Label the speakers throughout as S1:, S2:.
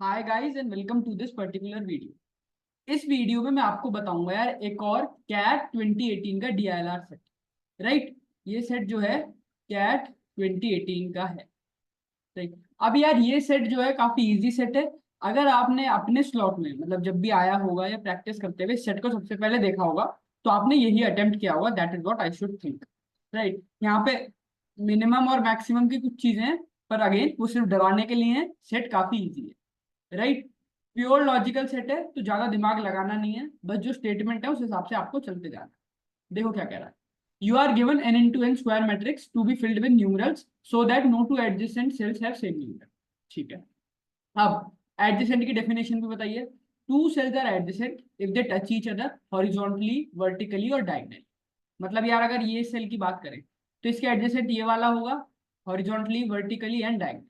S1: Hi guys and welcome to this particular video. इस video में मैं आपको बताऊंगा यार एक और कैट 2018 का DILR सेट। राइट, ये सेट जो है कैट 2018 का है। राइट, अब यार ये सेट जो है काफी इजी सेट है। अगर आपने अपने स्लॉट में मतलब जब भी आया होगा या प्रैक्टिस करते हुए सेट को सबसे पहले देखा होगा तो आपने यही अटेम्प्ट किया होगा। That is what I should think. Right, यहाँ पे मिनिमम और मैक्सिमम की कुछ चीजें हैं, पर अगेन वो सिर्फ डराने के लिए है। सेट काफी इजी है। राइट, प्योर लॉजिकल सेट है तो ज्यादा दिमाग लगाना नहीं है, बस जो स्टेटमेंट है उस हिसाब से आपको चलते जाना है। देखो क्या कह रहा है। You are given n into n square matrix to be filled with numerals so that no two adjacent cells have same numeral. ठीक है, अब एडजेसेंट की डेफिनेशन भी बताइए। Two cells are adjacent if they touch each other horizontally, vertically और diagonally. मतलब यार अगर ये सेल की बात करें तो इसके एडजेसेंट ये वाला होगा, horizontally, vertically and diagonally.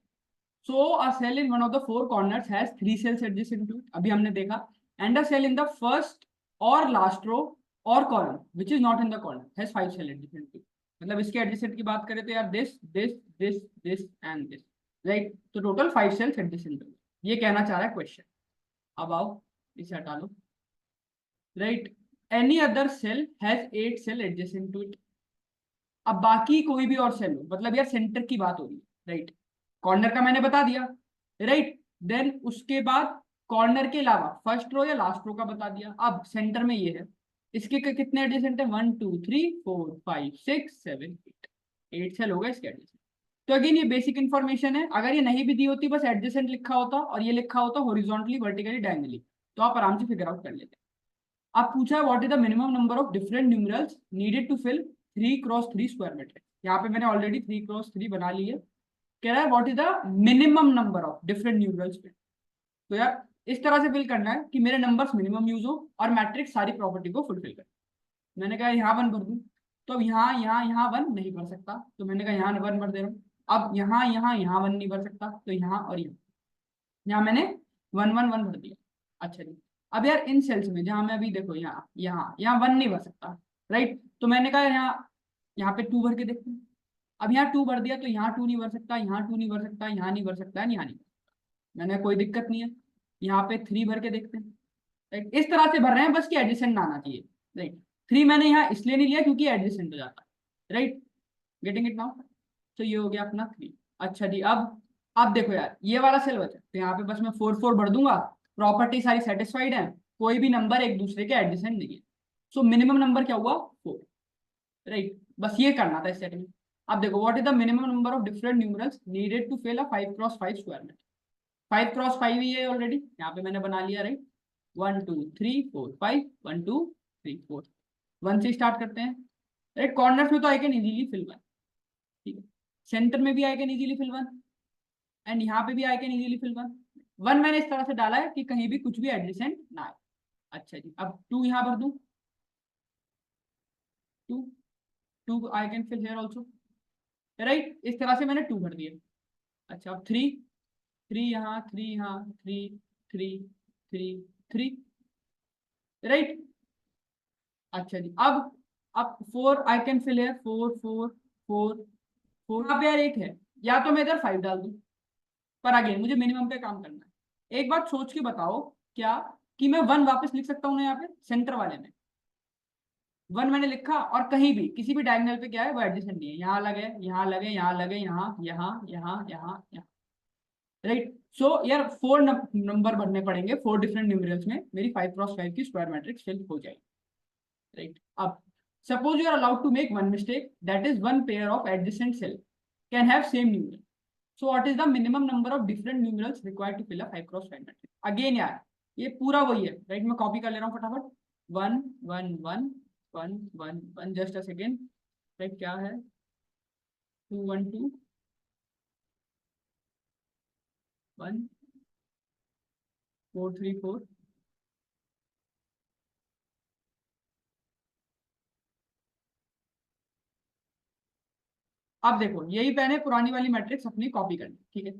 S1: So a cell in one of the four corners has three cells adjacent to it. अभी हमने देखा, and a cell in the first or last row or column which is not in the column has five cell adjacent to it. मतलब इसके adjacent की बात करें तो यार this and this, right? तो total five cells adjacent to it. ये कहना चाह रहा है क्वेश्चन। अब आओ इसे हटा लो। Right, any other cell has eight cell adjacent to it. अब बाकी कोई भी और सेल हो, मतलब यार सेंटर की बात हो रही है। राइट, कॉर्नर का मैंने बता दिया। राइट, देन उसके बाद कॉर्नर के अलावा फर्स्ट रो या लास्ट रो का बता दिया। अब सेंटर में ये है, इसके कितने एडजेसेंट है? 1 2 3 4 5 6 7 8। 8 सेल होगा इसके एडजेसेंट। तो अगेन ये बेसिक इंफॉर्मेशन है। अगर ये नहीं भी दी होती, बस एडजेसेंट लिखा होता और ये लिखा होता हॉरिजॉन्टली, वर्टिकली, डायगोनली, तो आप आराम से फिगर आउट कर लेते। अब पूछा है what is the minimum number of different numerals needed to fill 3x3 square matrix. यहाँ पे मैंने ऑलरेडी 3x3 बना ली है। कह रहा है what is the minimum number of different numerals fill. तो यार इस तरह से फिल करना है कि मेरे नंबर्स मिनिमम यूज हो और मैट्रिक्स सारी प्रॉपर्टी को फुलफिल करे। मैंने कहा यहाँ वन भर दूं, तो अब यहाँ वन नहीं भर सकता, तो मैंने कहा यहाँ वन भर दे रहा हूँ। अब यहाँ वन नहीं भर सकता, तो यहाँ और यहाँ मैंने वन वन वन भर दिया। अच्छा जी, अब यार इन सेल्स में जहां मैं अभी देखो यहाँ यहाँ यहाँ वन नहीं भर सकता। राइट, तो मैंने कहा यहाँ पे टू भर के देखते हैं। अब यहाँ टू भर दिया तो यहाँ टू नहीं भर सकता, यहाँ टू नहीं भर सकता, यहाँ नहीं भर सकता है, यहाँ नहीं भर सकता। मैंने कोई दिक्कत नहीं है, यहाँ पे थ्री भर के देखते हैं। राइट, इस तरह से भर रहे हैं बस कि एडजेसेंट ना आना चाहिए। राइट, थ्री मैंने यहाँ इसलिए नहीं लिया क्योंकि एडजेसेंट हो जाता है। Right, getting it now. तो ये हो गया अपना थ्री। अच्छा जी, अब देखो यार ये वाला सेल बचा, तो यहाँ पे बस मैं फोर फोर भर दूंगा। प्रॉपर्टी सारी सेटिस्फाइड है, कोई भी नंबर एक दूसरे के एडजेसेंट नहीं है। सो मिनिमम नंबर क्या हुआ? फोर। राइट, बस ये करना था इस सेट में। अब देखो what is the minimum number of different numerals needed to fill a 5x5 square matrix. 5x5 ही है ऑलरेडी, यहाँ पे मैंने बना लिया। राइट, 1 2 3 4 5, 1 2 3 4। वन से स्टार्ट करते हैं। राइट, कॉर्नर में तो I can easily fill one. ठीक है, सेंटर में भी I can easily fill one, and यहाँ पे भी I can easily fill one. One मैंने इस तरह से डाला है कि कहीं भी कुछ भी एडजेसेंट ना आए। अच्छा जी, अब टू यहाँ भर दूं, two two I can fill here also. Right, इस तरह से मैंने टू भर दिया। अच्छा, अब थ्री, थ्री यहाँ three, three, three, three. Right, अच्छा जी, अब four I can fill here, four four four four. यहाँ पे यार एक है, या तो मैं इधर फाइव डाल दूं, पर आगे मुझे मिनिमम पे काम करना है। एक बात सोच के बताओ क्या, कि मैं वन वापस लिख सकता हूँ ना यहाँ पे सेंटर वाले में? वन मैंने लिखा और कहीं भी किसी भी डायगोनल पे क्या है वो एडजेसेंट नहीं है। यहाँ अलग है, यहाँ अलग है, यहाँ अलग है, यहाँ यहाँ यहाँ यहाँ यहाँ। राइट, सो यार फोर नंबर भरने पड़ेंगे, फोर डिफरेंट न्यूमेरल्स में मेरी 5x5 की स्क्वायर मैट्रिक्स फिल हो जाएगी। राइट, अब suppose you are allowed to make one mistake, that is one pair of adjacent cell can have same numeral. So what is the minimum number of different numerals required to fill a 5x5 matrix? Again यार ये पूरा वही है। Right, मैं copy कर ले रहा हूँ फटाफट। One one one one one one, just a second. Right, क्या है? 2 1 2 1 4 3 4। अब देखो यही पेन है, पुरानी वाली मैट्रिक्स अपनी कॉपी करनी। ठीक है,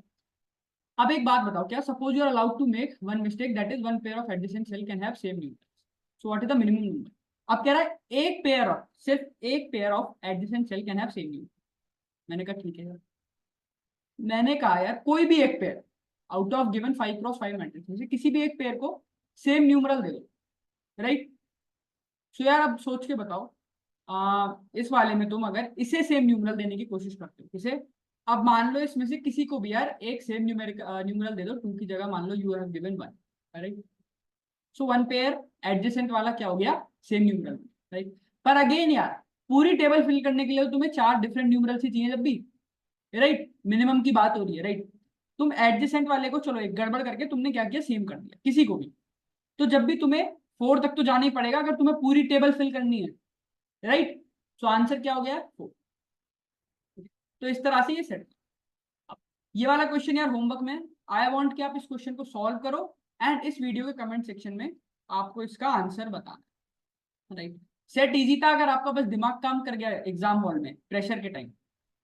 S1: अब एक बात बताओ, क्या suppose you are allowed to make one mistake, that is one pair of adjacent cell can have same numerals. So what is the minimum number? अब कह रहा है एक पेयर ऑफ, सिर्फ एक pair of adjacent cell can have same numeral. मैंने कहा ठीक है यार, मैंने कहा यार कोई भी एक pair. Out of given 5x5 matrix में से किसी भी एक पेयर को सेम न्यूमरल दे दो, राइट। सो यार अब सोच के बताओ, इस वाले में तुम अगर इसे सेम न्यूमरल देने की कोशिश करते हो, किसे, अब मान लो इसमें से किसी को भी यार एक सेम न्यूमरल दे दो, 2 की जगह मान लो you have given 1, right. So one pair adjacent वाला क्या हो गया, सेम न्यूमरल, राइट। पर अगेन यार पूरी टेबल फिल करने के लिए तुम्हें 4 डिफरेंट न्यूमरल ही चाहिए जब भी, राइट, मिनिमम की बात हो रही है, राइट। तुम एडजेसेंट वाले को चलो एक गड़बड़ करके तुमने क्या किया, सेम कर दिया किसी को भी, तो जब भी तुम्हें 4 तक तो जाना ही पड़ेगा अगर तुम्हें पूरी टेबल फिल करनी है, राइट। सो आंसर क्या हो गया, 4। तो इस तरह से ये सेट। ये वाला क्वेश्चन यार होमवर्क में आई वांट कि आप इस क्वेश्चन को सॉल्व करो एंड इस वीडियो के कमेंट सेक्शन में आपको इसका आंसर बताना, राइट। सेट इजी था, अगर आपका बस दिमाग काम कर गया एग्जाम हॉल में प्रेशर के टाइम,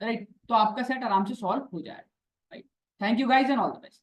S1: राइट, तो आपका सेट आराम से सॉल्व हो जाएगा, right. Thank you guys and all the best.